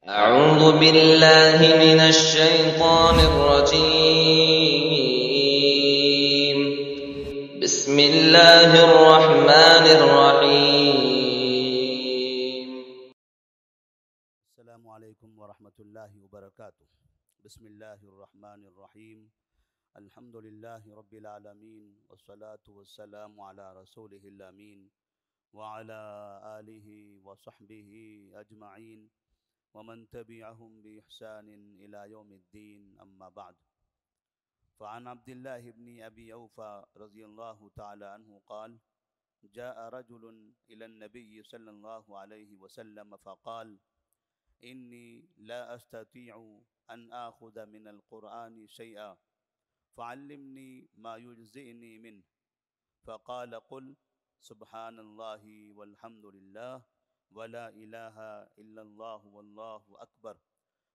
أعوذ بالله من الشيطان الرجيم. بسم الله الرحمن الرحيم. السلام علیکم ورحمۃ اللہ وبرکاتہ۔ بسم اللہ الرحمن الرحیم۔ الحمد للہ رب العالمین والصلاة والسلام علی رسولہ الامین وعلی آلہ وصحبہ اجمعین ومن تبعہم بإحسان الی یوم الدین، اما بعد۔ فعن عبد اللہ بن ابی اوفى رضی اللہ تعالی عنہ قال جاء رجل إلى النبي صلی اللہ علیہ وسلم فقال إني لا أستطيع أن آخذ من القرآن شيئا فعلمني ما يجزئني منه، فقال قل سبحان الله والحمد لله ولا إله إلا الله والله أكبر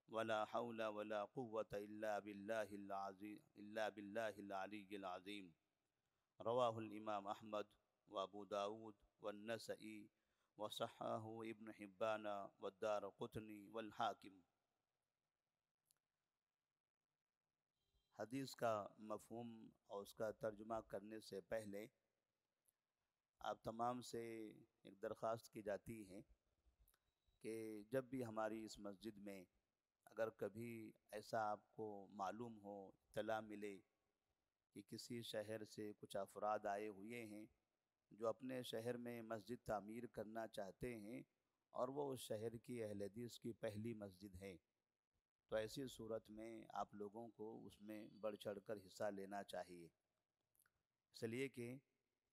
ولا حول ولا قوة إلا بالله العلي العظيم۔ رواه الإمام أحمد وأبو داود والنسائي وصححه ابن حبان والدارقطنی والحاکم۔ حدیث کا مفہوم اور اس کا ترجمہ کرنے سے پہلے آپ تمام سے ایک درخواست کی جاتی ہے کہ جب بھی ہماری اس مسجد میں اگر کبھی ایسا آپ کو معلوم ہو، اطلاع ملے کہ کسی شہر سے کچھ افراد آئے ہوئے ہیں جو اپنے شہر میں مسجد تعمیر کرنا چاہتے ہیں اور وہ اس شہر کی اہل حدیث کی پہلی مسجد ہے، تو ایسی صورت میں آپ لوگوں کو اس میں بڑھ چڑھ کر حصہ لینا چاہیے، اس لیے کہ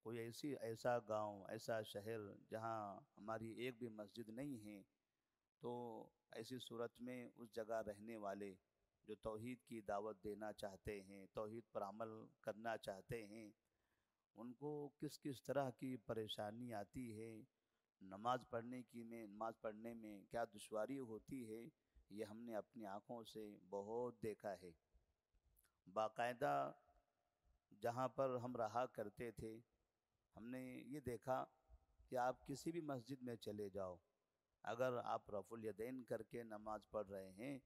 کوئی ایسا گاؤں، ایسا شہر جہاں ہماری ایک بھی مسجد نہیں ہے، تو ایسی صورت میں اس جگہ رہنے والے جو توحید کی دعوت دینا چاہتے ہیں، توحید پر عمل کرنا چاہتے ہیں، ان کو کس کس طرح کی پریشانی آتی ہے، نماز پڑھنے میں کیا دشواری ہوتی ہے، یہ ہم نے اپنی آنکھوں سے بہت دیکھا ہے۔ باقاعدہ جہاں پر ہم رہا کرتے تھے، ہم نے یہ دیکھا کہ آپ کسی بھی مسجد میں چلے جاؤ، اگر آپ رفع الیدین کر کے نماز پڑھ رہے ہیں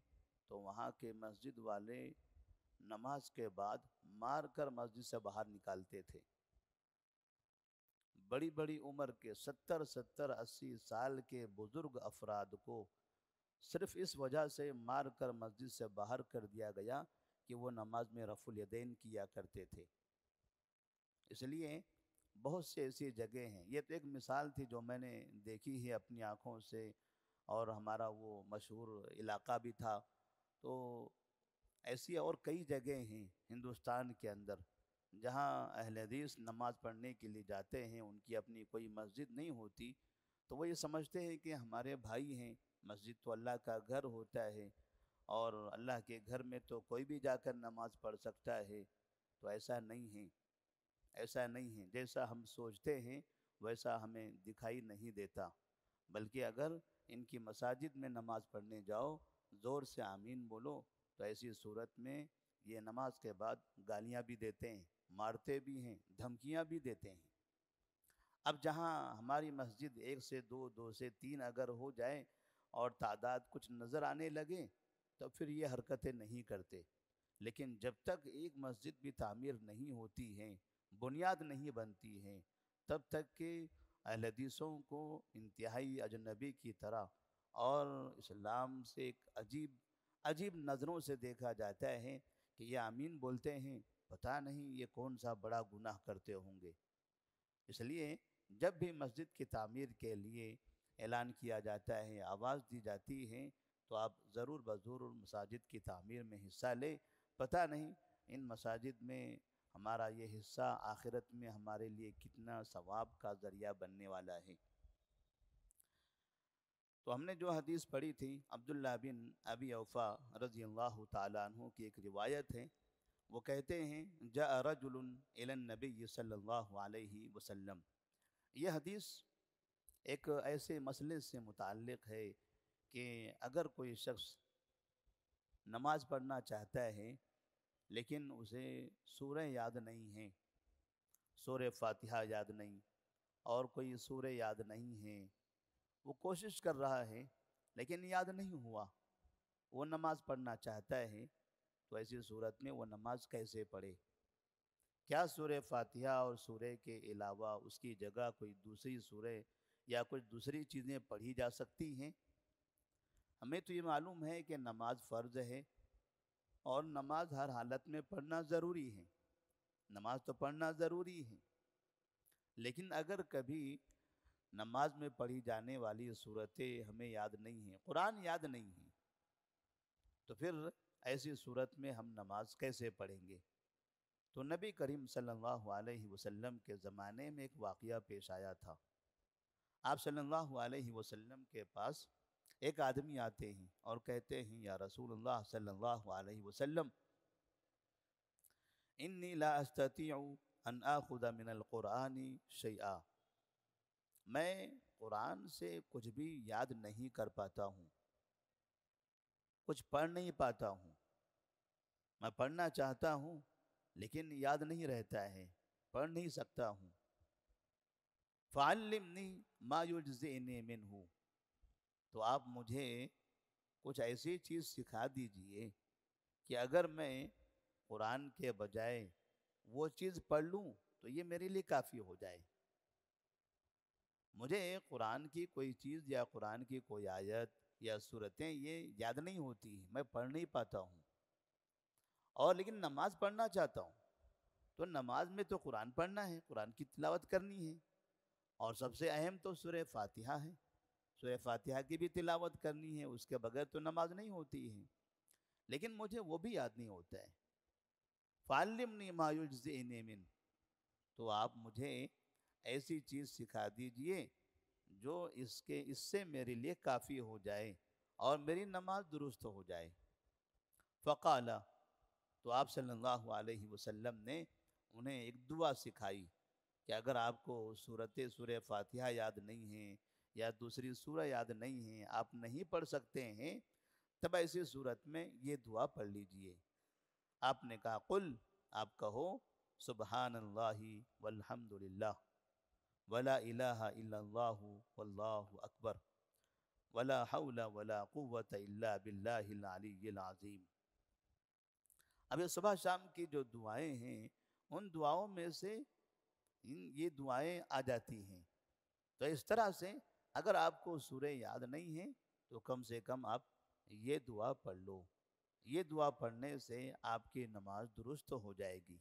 تو وہاں کے مسجد والے نماز کے بعد مار کر مسجد سے باہر نکالتے تھے۔ بڑی بڑی عمر کے 70 80 سال کے بزرگ افراد کو صرف اس وجہ سے مار کر مسجد سے باہر کر دیا گیا کہ وہ نماز میں رفع الیدین کیا کرتے تھے۔ اس لیے بہت سی ایسی جگہ ہیں، یہ تو ایک مثال تھی جو میں نے دیکھی ہے اپنی آنکھوں سے، اور ہمارا وہ مشہور علاقہ بھی تھا، تو ایسی اور کئی جگہیں ہیں ہندوستان کے اندر جہاں اہل حدیث نماز پڑھنے کے لیے جاتے ہیں، ان کی اپنی کوئی مسجد نہیں ہوتی، تو وہ یہ سمجھتے ہیں کہ ہمارے بھائی ہیں، مسجد تو اللہ کا گھر ہوتا ہے اور اللہ کے گھر میں تو کوئی بھی جا کر نماز پڑھ سکتا ہے، تو ایسا نہیں ہے، ایسا نہیں ہے، جیسا ہم سوچتے ہیں ویسا ہمیں دکھائی نہیں دیتا، بلکہ اگر ان کی مساجد میں نماز پڑھنے جاؤ، زور سے آمین بولو، تو ایسی صورت میں یہ نماز کے بعد گالیاں بھی دیتے ہیں، مارتے بھی ہیں، دھمکیاں بھی دیتے ہیں۔ اب جہاں ہماری مسجد 1 سے 2، 2 سے 3 اگر ہو جائے اور تعداد کچھ نظر آنے لگے تو پھر یہ حرکتیں نہیں کرتے، لیکن جب تک ایک مسجد بھی تعمیر نہیں ہوتی ہے، بنیاد نہیں بنتی ہے، تب تک کہ اہل حدیثوں کو انتہائی اجنبی کی طرح اور اسلام سے ایک عجیب نظروں سے دیکھا جاتا ہے کہ یہ آمین بولتے ہیں، پتہ نہیں یہ کون سا بڑا گناہ کرتے ہوں گے۔ اس لیے جب بھی مسجد کی تعمیر کے لیے اعلان کیا جاتا ہے، آواز دی جاتی ہے، تو آپ ضرور بضرور مساجد کی تعمیر میں حصہ لیں، پتہ نہیں ان مساجد میں ہمارا یہ حصہ آخرت میں ہمارے لیے کتنا ثواب کا ذریعہ بننے والا ہے۔ تو ہم نے جو حدیث پڑھی تھی، عبداللہ بن ابی اوفا رضی اللہ تعالیٰ عنہ کی ایک روایت ہے، وہ کہتے ہیں جاء رجل الی النبی صلی اللہ علیہ وسلم۔ یہ حدیث ایک ایسے مسئلے سے متعلق ہے کہ اگر کوئی شخص نماز پڑھنا چاہتا ہے لیکن اسے سورہ یاد نہیں ہے، سورہ فاتحہ یاد نہیں اور کوئی سورہ یاد نہیں ہے، وہ کوشش کر رہا ہے لیکن یاد نہیں ہوا، وہ نماز پڑھنا چاہتا ہے، تو ایسی صورت میں وہ نماز کیسے پڑھے؟ کیا سورہ فاتحہ اور سورہ کے علاوہ اس کی جگہ کوئی دوسری سورہ یا کچھ دوسری چیزیں پڑھی جا سکتی ہیں؟ ہمیں تو یہ معلوم ہے کہ نماز فرض ہے اور نماز ہر حالت میں پڑھنا ضروری ہے، نماز تو پڑھنا ضروری ہے، لیکن اگر کبھی نماز میں پڑھی جانے والی صورتیں ہمیں یاد نہیں ہیں، قرآن یاد نہیں ہے، تو پھر ایسی صورت میں ہم نماز کیسے پڑھیں گے؟ تو نبی کریم صلی اللہ علیہ وسلم کے زمانے میں ایک واقعہ پیش آیا تھا۔ آپ صلی اللہ علیہ وسلم کے پاس ایک آدمی آتے ہیں اور کہتے ہیں، یا رسول اللہ صلی اللہ علیہ وسلم، انی لا استطیع ان آخذ من القرآن شیئا، میں قرآن سے کچھ بھی یاد نہیں کر پاتا ہوں، کچھ پڑھ نہیں پاتا ہوں، میں پڑھنا چاہتا ہوں لیکن یاد نہیں رہتا ہے، پڑھ نہیں سکتا ہوں۔ فعلمنی ما یجزئنی منہ، تو آپ مجھے کچھ ایسی چیز سکھا دیجئے کہ اگر میں قرآن کے بجائے وہ چیز پڑھ لوں تو یہ میرے لیے کافی ہو جائے۔ مجھے قرآن کی کوئی چیز یا قرآن کی کوئی آیت یا صورتیں یہ یاد نہیں ہوتی، میں پڑھ نہیں پاتا ہوں، اور لیکن نماز پڑھنا چاہتا ہوں، تو نماز میں تو قرآن پڑھنا ہے، قرآن کی تلاوت کرنی ہے، اور سب سے اہم تو سورہ فاتحہ ہے، سورہ فاتحہ کی بھی تلاوت کرنی ہے، اس کے بغیر تو نماز نہیں ہوتی ہے، لیکن مجھے وہ بھی یاد نہیں ہوتا ہے۔ فعلمنی ما یجزئنی من، تو آپ مجھے ایسی چیز سکھا دیجئے جو اس سے میرے لیے کافی ہو جائے اور میری نماز درست ہو جائے۔ فقال، تو آپ صلی اللہ علیہ وسلم نے انہیں ایک دعا سکھائی کہ اگر آپ کو سورہ فاتحہ یاد نہیں ہیں یا دوسری سورہ یاد نہیں ہیں، آپ نہیں پڑھ سکتے ہیں، تب ایسی صورت میں یہ دعا پڑھ لیجئے۔ آپ نے کہا، قل، آپ کہو، سبحان اللہ والحمد للہ ولا الہ الا اللہ واللہ اکبر ولا حول ولا قوة الا باللہ العلی العظیم۔ اب یہ صبح شام کی جو دعائیں ہیں، ان دعاؤں میں سے یہ دعائیں آ جاتی ہیں، تو اس طرح سے اگر آپ کو سورہ یاد نہیں ہے تو کم سے کم آپ یہ دعا پڑھ لو، یہ دعا پڑھنے سے آپ کی نماز درست ہو جائے گی۔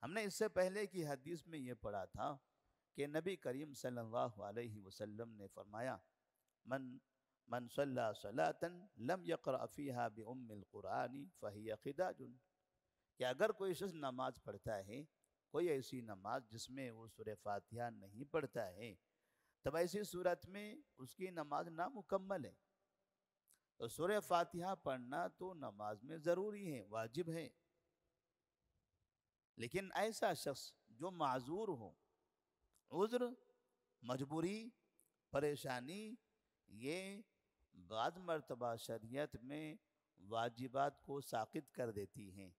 ہم نے اس سے پہلے کی حدیث میں یہ پڑھا تھا کہ نبی کریم صلی اللہ علیہ وسلم نے فرمایا، من صلی صلاۃ لم یقرأ فیہا بأم القرآن فہی خداج، کہ اگر کوئی شخص نماز پڑھتا ہے، کوئی ایسی نماز جس میں وہ سورہ فاتحہ نہیں پڑھتا ہے، تب ایسی صورت میں اس کی نماز نامکمل ہے۔ تو سورہ فاتحہ پڑھنا تو نماز میں ضروری ہے، واجب ہے، لیکن ایسا شخص جو معذور ہو، عذر، مجبوری، پریشانی، یہ بعض مرتبہ شریعت میں واجبات کو ساقط کر دیتی ہیں،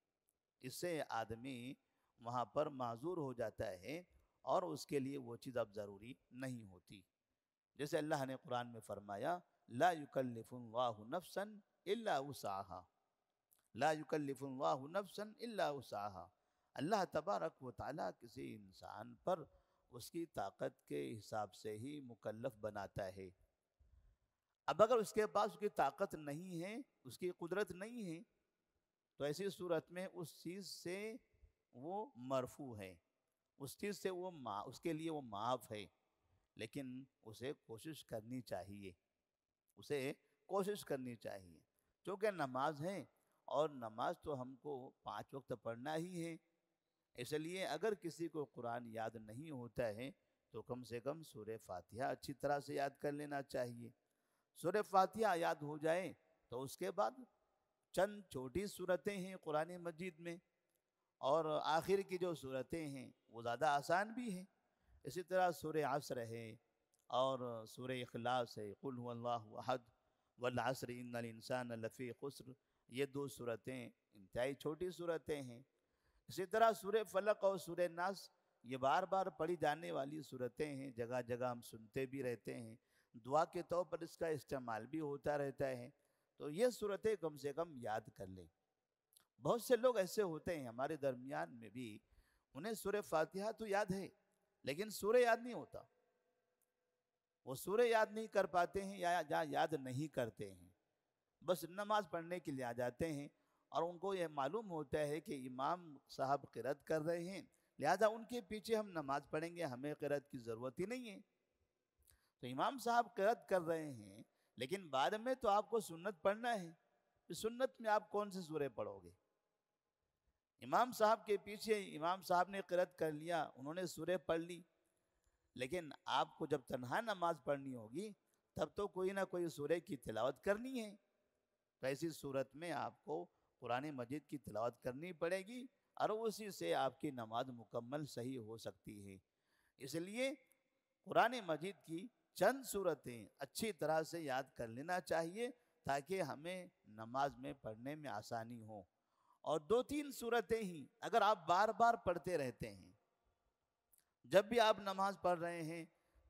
اس سے آدمی وہاں پر معذور ہو جاتا ہے اور اس کے لیے وہ چیز اب ضروری نہیں ہوتی۔ جیسے اللہ نے قرآن میں فرمایا، لا یکلف اللہ نفسا الا وسعها، لا یکلف اللہ نفسا الا وسعها، اللہ تبارک و تعالیٰ کسی انسان پر اس کی طاقت کے حساب سے ہی مکلف بناتا ہے۔ اب اگر اس کے پاس اس کی طاقت نہیں ہے، اس کی قدرت نہیں ہے، تو ایسی صورت میں اس چیز سے وہ مرفوع ہے، اس چیز سے اس کے لیے وہ معاف ہے، لیکن اسے کوشش کرنی چاہیے، اسے کوشش کرنی چاہیے، کیونکہ نماز ہے اور نماز تو ہم کو 5 وقت پڑھنا ہی ہے، اس لیے اگر کسی کو قرآن یاد نہیں ہوتا ہے تو کم سے کم سورہ فاتحہ اچھی طرح سے یاد کر لینا چاہیے۔ سورہ فاتحہ یاد ہو جائے تو اس کے بعد چند چھوٹی سورتیں ہیں قرآن مجید میں، اور آخر کی جو سورتیں ہیں وہ زیادہ آسان بھی ہیں، اسی طرح سورہ عصر ہے اور سورہ اخلاص ہے، قل هو اللہ احد والعصر ان الانسان لفی خسر، یہ 2 سورتیں انتہائی چھوٹی سورتیں ہیں۔ اسی طرح سورہ فلق اور سورہ ناس، یہ بار بار پڑھی جانے والی سورتیں ہیں، جگہ جگہ ہم سنتے بھی رہتے ہیں، دعا کے طور پر اس کا استعمال بھی ہوتا رہتا ہے. تو یہ صورتیں کم سے کم یاد کر لیں. بہت سے لوگ ایسے ہوتے ہیں ہمارے درمیان میں بھی، انہیں سورہ فاتحہ تو یاد ہے لیکن سورہ یاد نہیں ہوتا. وہ سورہ یاد نہیں کر پاتے ہیں یا یاد نہیں کرتے ہیں، بس نماز پڑھنے کے لیے آ جاتے ہیں اور ان کو یہ معلوم ہوتا ہے کہ امام صاحب قرأت کر رہے ہیں، لہذا ان کے پیچھے ہم نماز پڑھیں گے، ہمیں قرأت کی ضرورت ہی نہیں ہے. تو امام صاحب قرأت کر رہے ہیں لیکن بعد میں تو آپ کو سنت پڑھنا ہے. اس سنت میں آپ کون سے سورے پڑھو گے؟ امام صاحب کے پیچھے امام صاحب نے قرأت کر لیا، انہوں نے سورے پڑھ لی، لیکن آپ کو جب تنہا نماز پڑھنی ہوگی تب تو کوئی نہ کوئی سورے کی تلاوت کرنی ہے. تو ایسی صورت میں آپ کو قرآن مجید کی تلاوت کرنی پڑے گی اور اسی سے آپ کی نماز مکمل صحیح ہو سکتی ہے. اس لیے قرآن مجید کی چند صورتیں اچھی طرح سے یاد کر لینا چاہیے تاکہ ہمیں نماز میں پڑھنے میں آسانی ہو. اور 2-3 صورتیں ہی اگر آپ بار بار پڑھتے رہتے ہیں، جب بھی آپ نماز پڑھ رہے ہیں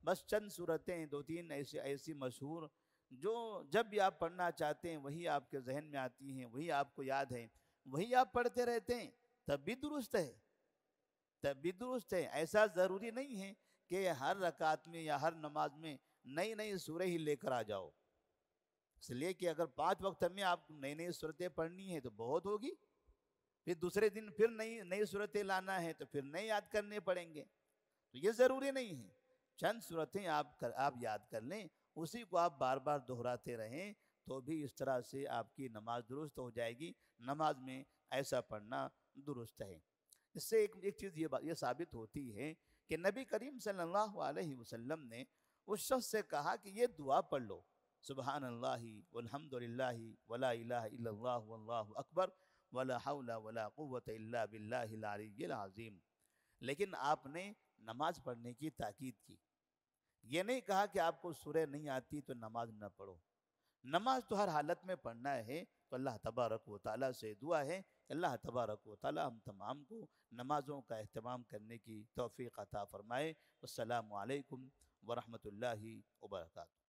بس چند صورتیں 2-3 ایسی مشہور جو جب بھی آپ پڑھنا چاہتے ہیں وہی آپ کے ذہن میں آتی ہیں، وہی آپ کو یاد ہے، وہی آپ پڑھتے رہتے ہیں، تب بھی درست ہے. تب بھی درست ہے. ایسا ضروری نہیں ہے کہ ہر رکعت میں یا ہر نماز میں نئی نئی سورہ ہی لے کر آ جاؤ. اس لیے کہ اگر 5 وقت میں آپ نئی نئی صورتیں پڑھنی ہیں تو بہت ہوگی، پھر دوسرے دن پھر نئی صورتیں لانا ہے تو پھر نئے یاد کرنے پڑیں گے. تو یہ ضروری نہیں ہے. چند صورتیں آپ یاد کر لیں، اسی کو آپ بار بار دہراتے رہیں تو بھی اس طرح سے آپ کی نماز درست ہو جائے گی. نماز میں ایسا پڑھنا درست ہے. اس سے ایک چیز یہ ثابت ہوتی ہے کہ نبی کریم صلی اللہ علیہ وسلم نے اس شخص سے کہا کہ یہ دعا پڑھ لو، سبحان اللہ والحمد للہ ولا الہ الا اللہ واللہ اکبر ولا حول ولا قوة الا باللہ العلی العظیم. لیکن آپ نے نماز پڑھنے کی تاکید کی. یہ نہیں کہا کہ آپ کو سورہ نہیں آتی تو نماز نہ پڑھو. نماز تو ہر حالت میں پڑھنا ہے. تو اللہ تبارک و تعالیٰ سے دعا ہے کہ اللہ تبارک و تعالیٰ ہم تمام کو نمازوں کا اہتمام کرنے کی توفیق عطا فرمائے. السلام علیکم ورحمۃ اللہ وبرکاتہ.